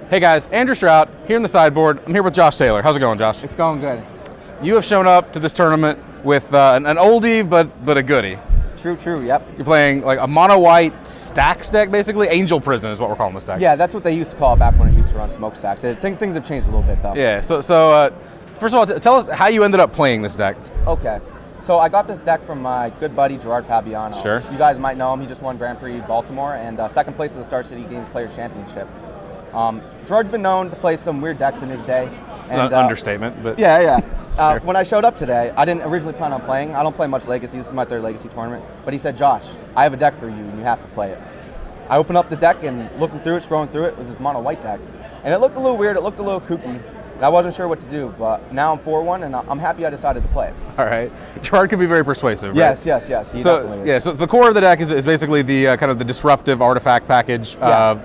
Hey guys, Andrew Strout here in the sideboard. I'm here with Josh Taylor. How's it going, Josh? It's going good. You have shown up to this tournament with an oldie, but a goodie. True, yep. You're playing like a mono-white stacks deck, basically. Angel Prison is what we're calling this deck. Yeah, that's what they used to call it back when it used to run smokestacks. I think things have changed a little bit, though. Yeah, so first of all, tell us how you ended up playing this deck. Okay. So I got this deck from my good buddy, Gerard Fabiano. Sure. You guys might know him. He just won Grand Prix Baltimore and second place at the Star City Games Players Championship. Gerard's been known to play some weird decks in his day. It's an understatement, but... Yeah. Sure. When I showed up today, I didn't originally plan on playing. I don't play much Legacy. This is my third Legacy tournament. But he said, Josh, I have a deck for you, and you have to play it. I opened up the deck, and looking through it, scrolling through it, was this mono-white deck. And it looked a little weird. It looked a little kooky. And I wasn't sure what to do. But now I'm 4-1, and I'm happy I decided to play it. All right. Gerard can be very persuasive, right? Yes. He definitely is. Yeah, so the core of the deck is basically the kind of the disruptive artifact package of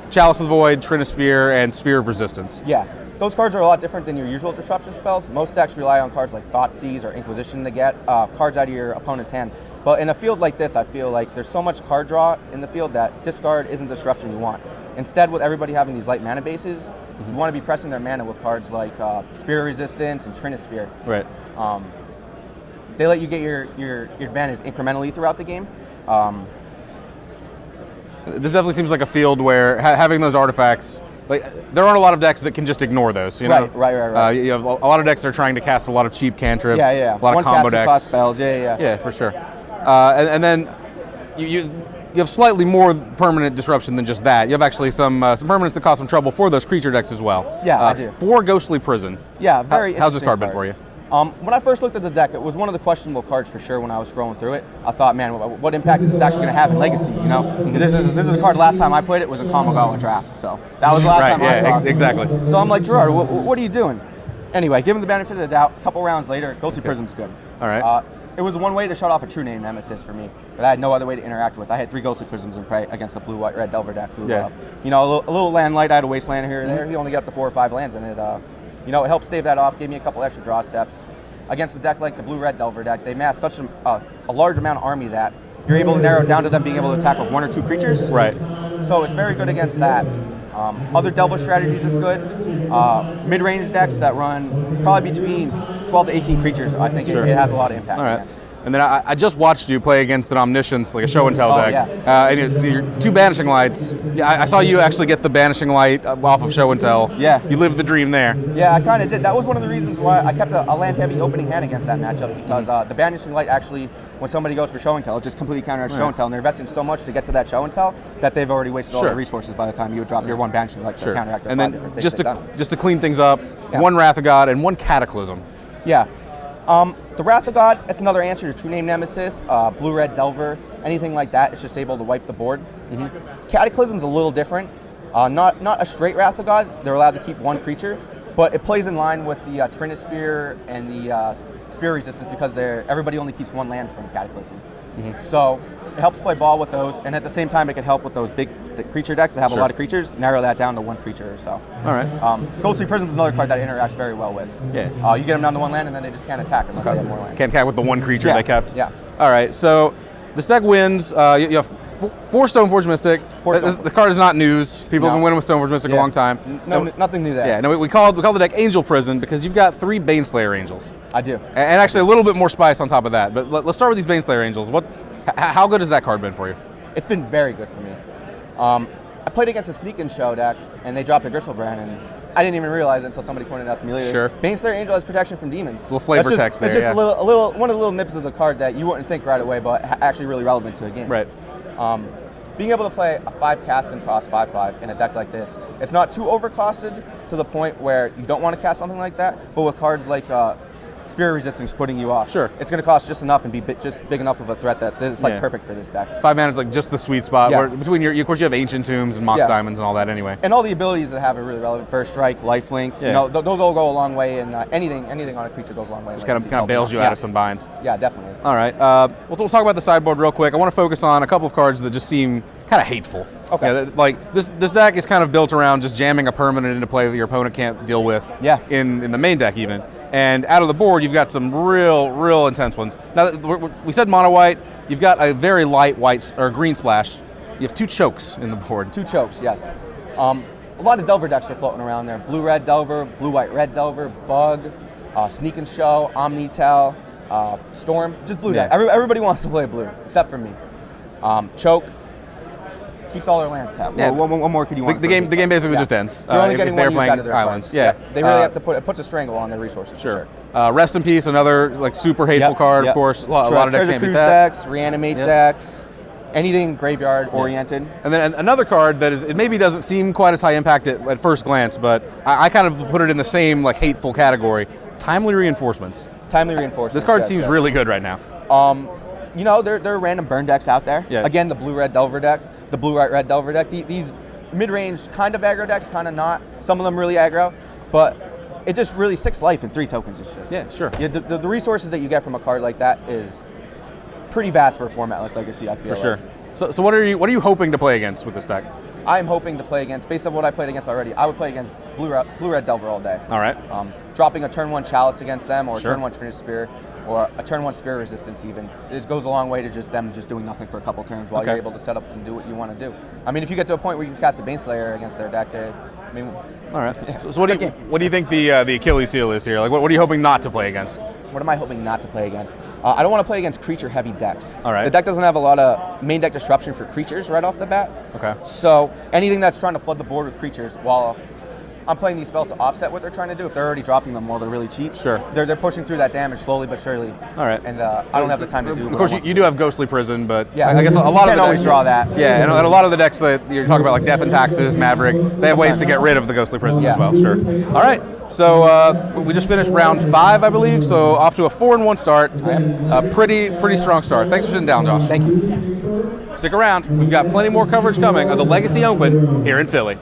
Chalice of the Void, Trinisphere, and Sphere of Resistance. Yeah. Those cards are a lot different than your usual disruption spells. Most decks rely on cards like Thoughtseize or Inquisition to get cards out of your opponent's hand. But in a field like this, I feel like there's so much card draw in the field that discard isn't the disruption you want. Instead, with everybody having these light mana bases, you want to be pressing their mana with cards like Sphere of Resistance and Trinisphere. Right. They let you get your advantage incrementally throughout the game. This definitely seems like a field where having those artifacts, like there aren't a lot of decks that can just ignore those. You know? Right. You have a lot of decks that are trying to cast a lot of cheap cantrips. Yeah. A lot of combo decks. Cost spells. Yeah. Yeah, for sure. And then you have slightly more permanent disruption than just that. You have actually some permanents that cause some trouble for those creature decks as well. Yeah, I do. 4 Ghostly Prison. Yeah, very. How's this card been for you? When I first looked at the deck, it was one of the questionable cards for sure when I was scrolling through it. I thought, man, what impact is this actually going to have in Legacy, you know? This is a card last time I played it was a Kamigawa draft, so that was the last time I saw it. Exactly. So I'm like, Gerard, what are you doing? Anyway, give him the benefit of the doubt. A couple rounds later, Ghostly Prism's good. All right. It was one way to shut off a true name nemesis for me, but I had no other way to interact with. I had 3 Ghostly Prisms in play against a blue-white-red Delver deck who, a little land light, I had a wasteland here or there. He only got up to 4 or 5 lands, and it helped stave that off, gave me a couple extra draw steps. Against a deck like the blue-red Delver deck, they mass such a large amount of army that you're able to narrow it down to them being able to attack with 1 or 2 creatures. Right. So it's very good against that. Other Delver strategies is good. Mid-range decks that run probably between 12 to 18 creatures, I think it has a lot of impact against. And then I just watched you play against an Omniscience, like a show and tell deck. Yeah. And your 2 Banishing Lights. Yeah, I saw you actually get the Banishing Light off of show and tell. Yeah. You lived the dream there. Yeah, I kind of did. That was one of the reasons why I kept a land-heavy opening hand against that matchup, because the Banishing Light actually, when somebody goes for show and tell, it just completely counteracts show and tell, and they're investing so much to get to that show and tell that they've already wasted all their resources by the time you would drop your 1 Banishing Light to counteract their 5 different things. And then just to clean things up, 1 Wrath of God and 1 Cataclysm. Yeah. The Wrath of God, it's another answer to True Name Nemesis, Blue-Red Delver, anything like that. It's just able to wipe the board. Cataclysm's a little different. Not a straight Wrath of God. They're allowed to keep 1 creature, but it plays in line with the Trinisphere and the Sphere Resistance because everybody only keeps 1 land from Cataclysm. So it helps play ball with those, and at the same time, it can help with those big creature decks that have a lot of creatures, narrow that down to 1 creature or so. All right. Ghostly Prism is another card that interacts very well with. Yeah. You get them down to 1 land, and then they just can't attack unless they have more land. Can't attack with the 1 creature they kept. Yeah. All right. So this deck wins. You have 4 Stoneforge Mystic. This card is not news. People have been winning with Stoneforge Mystic a long time. Nothing new there. Yeah. No, we called the deck Angel Prison because you've got 3 Baneslayer Angels. I do. And actually a little bit more spice on top of that. But let's start with these Baneslayer Angels. How good has that card been for you? It's been very good for me. I played against a Sneak and Show deck, and they dropped a Gristlebrand, and I didn't even realize it until somebody pointed it out to me later. Sure. Baneslayer Angel has protection from demons. A little flavor text there. It's just one of the little nips of the card that you wouldn't think right away, but actually really relevant to a game. Right. Being able to play a 5 cast and cost 5/5 in a deck like this, it's not too overcosted to the point where you don't want to cast something like that, but with cards like Sphere Resistance putting you off. Sure. It's going to cost just enough and be just big enough of a threat that it's like perfect for this deck. 5 mana is like just the sweet spot. Yeah. Where between of course you have Ancient Tombs and Mox Diamonds and all that anyway. And all the abilities that have are really relevant. First Strike, Lifelink, those all go a long way, and anything on a creature goes a long way. Just kind of bails you out of some binds. Yeah, definitely. All right. We'll talk about the sideboard real quick. I want to focus on a couple of cards that just seem kind of hateful. Okay. Yeah, like this deck is kind of built around just jamming a permanent into play that your opponent can't deal with. Yeah. In the main deck even. And out of the board, you've got some real intense ones. Now, we said mono white. You've got a very light white or green splash. You have 2 chokes in the board. 2 chokes, yes. a lot of Delver decks are floating around there. Blue-red Delver, blue-white-red Delver, Bug, Sneak and Show, Omnitel, Storm, just blue deck. Everybody wants to play blue, except for me. Choke keeps all their lands tapped. Yeah. What more could you want? The game basically just ends. They're only getting they're one use playing out of their islands. cards. Yeah. They really have to put, it puts a strangle on their resources. Sure. For sure. Rest in Peace, another like super hateful card, of course. A lot of decks Treasure can't beat Cruise that. decks, Reanimate decks, anything graveyard oriented. And then another card that it maybe doesn't seem quite as high impact at first glance, but I kind of put it in the same like hateful category. Timely Reinforcements. Timely Reinforcements. This card seems really good right now. You know, there are random burn decks out there. Yeah. Again, the blue-red Delver deck, the blue-red Delver deck. These mid-range kind of aggro decks, kind of not. Some of them really aggro, but it just really 6 life and 3 tokens. It's just sure. Yeah, the resources that you get from a card like that is pretty vast for a format like Legacy. I feel For sure. So what are you hoping to play against with this deck? I'm hoping to play against, based on what I played against already, I would play against blue-red Delver all day. All right. Dropping a turn 1 Chalice against them, or Sure. a turn 1 Finished Spear, or a turn 1 Spear Resistance even. It goes a long way to just them just doing nothing for a couple turns while you're able to set up and do what you want to do. I mean, if you get to a point where you can cast a Baneslayer against their deck, I mean... All right. So what do you think the Achilles heel is here? Like, what are you hoping not to play against? What am I hoping not to play against? I don't want to play against creature-heavy decks. All right. The deck doesn't have a lot of main deck disruption for creatures right off the bat. Okay. So anything that's trying to flood the board with creatures while I'm playing these spells to offset what they're trying to do, if they're already dropping them while they're really cheap, Sure. They're pushing through that damage slowly but surely. All right. And I don't have the time to do. Of course, you do have Ghostly Prison, but Yeah. I guess a lot of the always decks, draw that. Yeah, and a lot of the decks that you're talking about, like Death and Taxes, Maverick, they have ways to get rid of the Ghostly Prison as well. Sure. All right. So we just finished round 5, I believe. So off to a 4-1 start. A pretty strong start. Thanks for sitting down, Josh. Thank you. Stick around. We've got plenty more coverage coming of the Legacy Open here in Philly.